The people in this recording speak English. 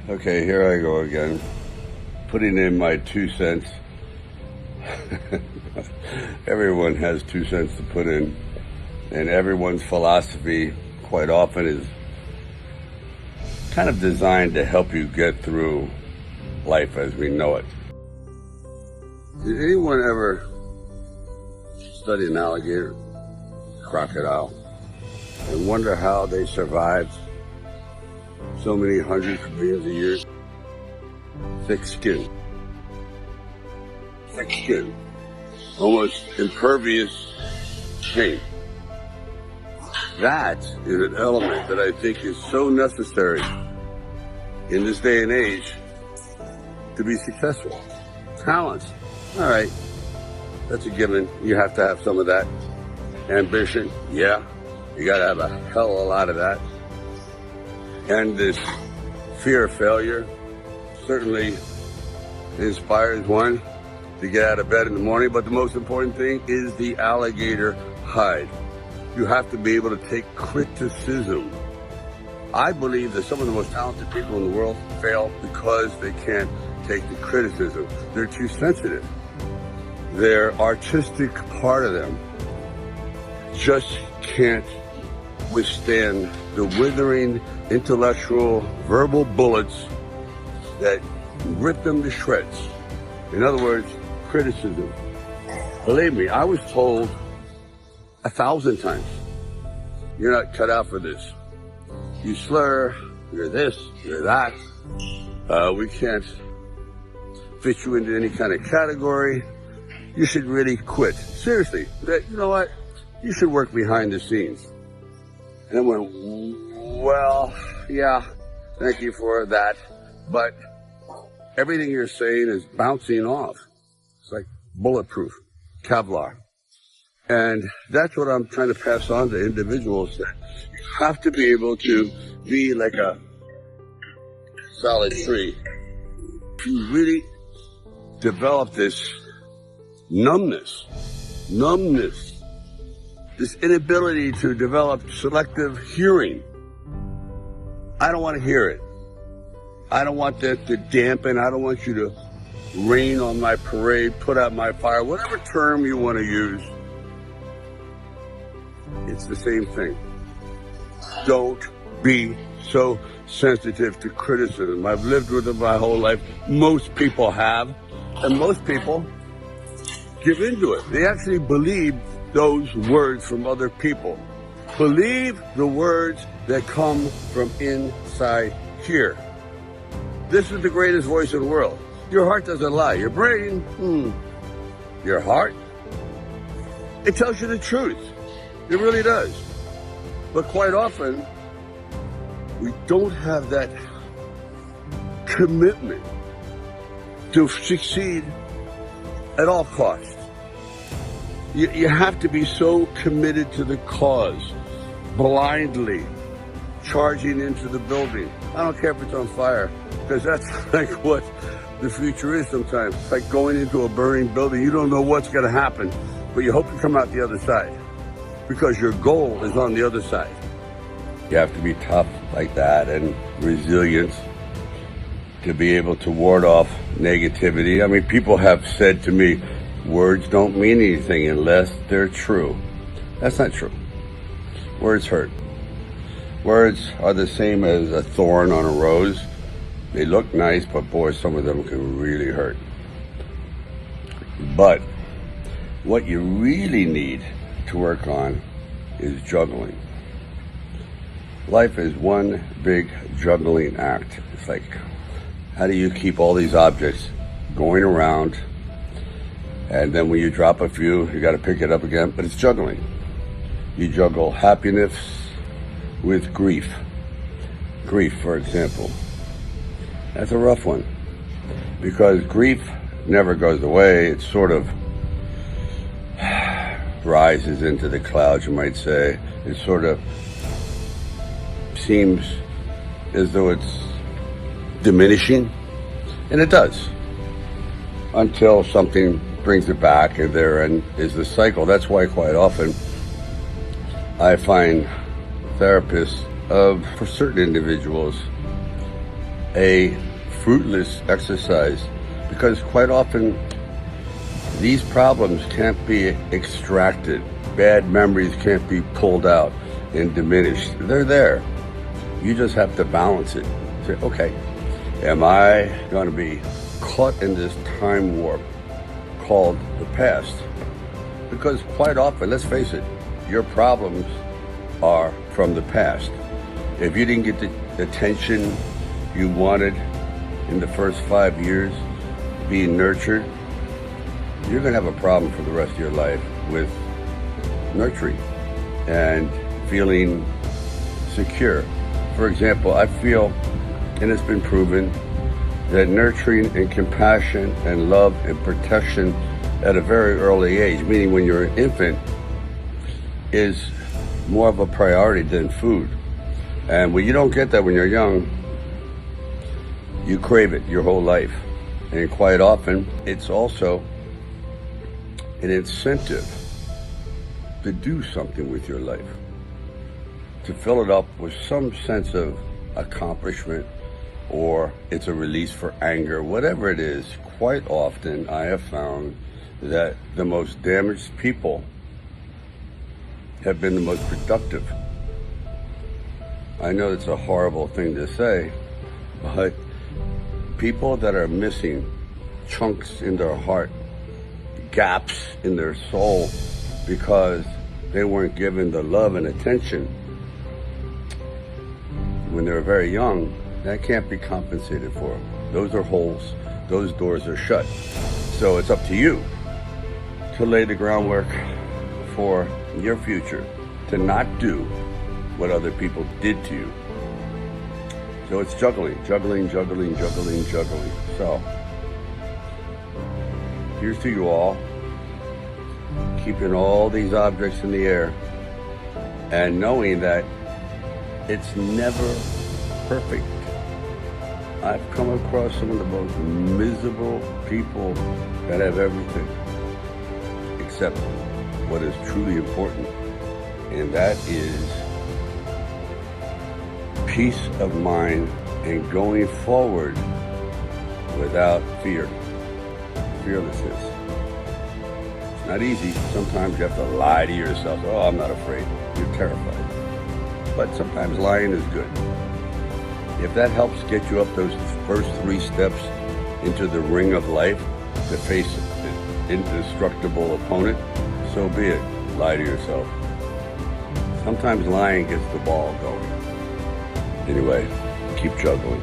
Okay, here I go again, putting in my 2 cents. Everyone has 2 cents to put in, and everyone's philosophy quite often is kind of designed to help you get through life as we know it. Did anyone ever study an alligator, crocodile, and wonder how they survived so many hundreds of millions of years? Thick skin, almost impervious paint. That is an element that I think is so necessary in this day and age to be successful. Talent, all right, that's a given. You have to have some of that. Ambition, yeah, you gotta have a hell of a lot of that. And this fear of failure certainly inspires one to get out of bed in the morning, but the most important thing is the alligator hide. You have to be able to take criticism. I believe that some of the most talented people in the world fail because they can't take the criticism. They're too sensitive. Their artistic part of them just can't withstand the withering intellectual verbal bullets that rip them to shreds. In other words, criticism. Believe me, I was told 1,000 times, you're not cut out for this. You slur, you're this, you're that. We can't fit you into any kind of category. You should really quit. Seriously, you know what? You should work behind the scenes. And I went, well, yeah, thank you for that. But everything you're saying is bouncing off. It's like bulletproof, Kevlar. And that's what I'm trying to pass on to individuals, that you have to be able to be like a solid tree. You really develop this numbness, this inability to develop selective hearing. I don't want to hear it. I don't want that to dampen. I don't want you to rain on my parade, put out my fire, whatever term you want to use. It's the same thing. Don't be so sensitive to criticism. I've lived with it my whole life. Most people have. And most people give into it. They actually believe those words from other people. Believe the words that come from inside here. This is the greatest voice in the world. Your heart doesn't lie. Your brain, your heart, it tells you the truth. It really does. But quite often, we don't have that commitment to succeed at all costs. You have to be so committed to the cause, blindly charging into the building. I don't care if it's on fire, because that's like what the future is sometimes. It's like going into a burning building. You don't know what's going to happen, but you hope to come out the other side, because your goal is on the other side. You have to be tough like that and resilient to be able to ward off negativity. I mean, people have said to me, words don't mean anything unless they're true. That's not true. Words hurt. Words are the same as a thorn on a rose. They look nice, but boy, some of them can really hurt. But what you really need to work on is juggling. Life is one big juggling act. It's like, how do you keep all these objects going around, and then when you drop a few, you got to pick it up again? But it's juggling. You juggle happiness with grief. Grief, for example. That's a rough one, because grief never goes away. It sort of rises into the clouds, you might say. It sort of seems as though it's diminishing, and it does, until something brings it back, and therein is the cycle. That's why quite often I find therapists for certain individuals, a fruitless exercise, because quite often these problems can't be extracted. Bad memories can't be pulled out and diminished. They're there. You just have to balance it. Say, okay, am I going to be caught in this time warp called the past? Because quite often, let's face it, your problems are from the past. If you didn't get the attention you wanted in the first 5 years being nurtured, you're going to have a problem for the rest of your life with nurturing and feeling secure. For example, I feel, and it's been proven, that nurturing and compassion and love and protection at a very early age, meaning when you're an infant, is more of a priority than food. And when you don't get that when you're young, you crave it your whole life. And quite often, it's also an incentive to do something with your life, to fill it up with some sense of accomplishment, or it's a release for anger, whatever it is. Quite often, I have found that the most damaged people have been the most productive. I know it's a horrible thing to say, but people that are missing chunks in their heart, gaps in their soul, because they weren't given the love and attention when they were very young, that can't be compensated for. Those are holes. Those doors are shut. So it's up to you to lay the groundwork for your future, to not do what other people did to you. So it's juggling. So here's to you all, keeping all these objects in the air and knowing that it's never perfect. I've come across some of the most miserable people that have everything except what is truly important, and that is peace of mind and going forward without fear. Fearlessness. It's not easy. Sometimes you have to lie to yourself. Oh, I'm not afraid. You're terrified. But sometimes lying is good. If that helps get you up those first 3 steps into the ring of life to face an indestructible opponent, so be it. Lie to yourself. Sometimes lying gets the ball going. Anyway, keep juggling.